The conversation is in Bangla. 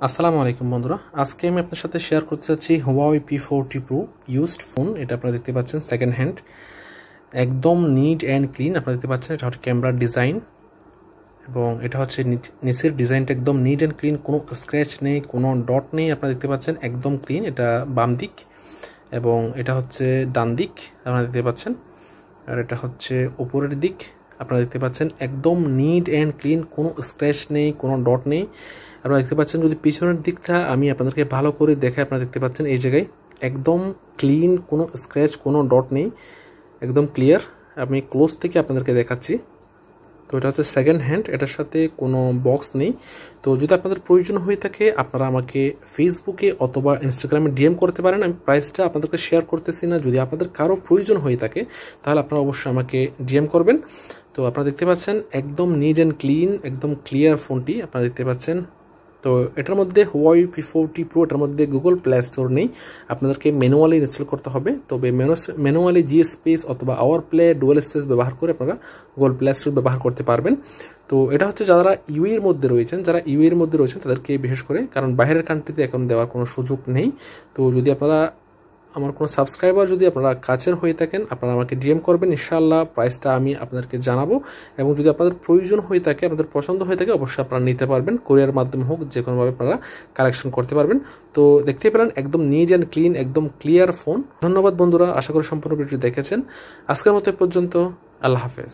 আসসালামু আলাইকুম বন্ধুরা, আজকে আমি আপনার সাথে শেয়ার করতে চাচ্ছি Huawei P40 Pro used phone. এটা আপনারা দেখতে পাচ্ছেন সেকেন্ড হ্যান্ড, একদম নিট অ্যান্ড ক্লিন। আপনারা দেখতে পাচ্ছেন এটা হচ্ছে ক্যামেরার ডিজাইন এবং এটা হচ্ছে নিচের ডিজাইনটা একদম নিট অ্যান্ড ক্লিন, কোনো স্ক্র্যাচ নেই, কোনো ডট নেই। আপনারা দেখতে পাচ্ছেন একদম ক্লিন। এটা বাম দিক এবং এটা হচ্ছে ডান দিক আপনারা দেখতে পাচ্ছেন, আর এটা হচ্ছে উপরের দিক। আপনারা দেখতে পাচ্ছেন একদম নিট অ্যান্ড ক্লিন, কোনো স্ক্র্যাচ নেই, কোনো ডট নেই। আপনারা দেখতে পাচ্ছেন যদি পিছনের দিকটা আমি আপনাদেরকে ভালো করে দেখে, আপনারা দেখতে পাচ্ছেন এই জায়গায় একদম ক্লিন, কোনো স্ক্র্যাচ, কোনো ডট নেই, একদম ক্লিয়ার। আমি ক্লোজ থেকে আপনাদেরকে দেখাচ্ছি। তো এটা হচ্ছে সেকেন্ড হ্যান্ড, এটার সাথে কোনো বক্স নেই। তো যদি আপনাদের প্রয়োজন হয়ে থাকে আপনারা আমাকে ফেসবুকে অথবা ইনস্টাগ্রামে ডিএম করতে পারেন। আমি প্রাইসটা আপনাদেরকে শেয়ার করতেছি না। যদি আপনাদের কারো প্রয়োজন হয়ে থাকে তাহলে আপনারা অবশ্যই আমাকে ডিএম করবেন। তো আপনারা দেখতে পাচ্ছেন একদম নিট অ্যান্ড ক্লিন, একদম ক্লিয়ার ফোনটি আপনারা দেখতে পাচ্ছেন। তো এটার মধ্যে Huawei P40 Pro, এটার মধ্যে গুগল প্লে স্টোর নেই, আপনাদেরকে ম্যানুয়ালি ইনস্টল করতে হবে। তবে ম্যানুয়ালি জি স্পেস অথবা আওয়ার প্লে ডুয়াল স্পেস ব্যবহার করে আপনারা গুগল প্লে স্টোর ব্যবহার করতে পারবেন। তো এটা হচ্ছে যারা ইউএর মধ্যে রয়েছেন, তাদেরকে বিশেষ করে, কারণ বাইরের কান্ট্রিতে এখন দেওয়ার কোনো সুযোগ নেই। তো যদি আপনারা আমার কোনো সাবস্ক্রাইবার যদি আপনারা কাছের হয়ে থাকেন আপনারা আমাকে ডিএম করবেন, ইনশাআল্লাহ প্রাইসটা আমি আপনাদেরকে জানাবো। এবং যদি আপনাদের প্রয়োজন হয়ে থাকে, আপনাদের পছন্দ হয়ে থাকে, অবশ্যই আপনারা নিতে পারবেন, কোরিয়ার মাধ্যমে হোক, যে কোনোভাবে আপনারা কালেকশন করতে পারবেন। তো দেখতেই পেলেন একদম নিট অ্যান্ড ক্লিন, একদম ক্লিয়ার ফোন। ধন্যবাদ বন্ধুরা, আশা করি সম্পূর্ণ ভিডিওটি দেখেছেন। আজকের মতো পর্যন্ত, আল্লাহ হাফেজ।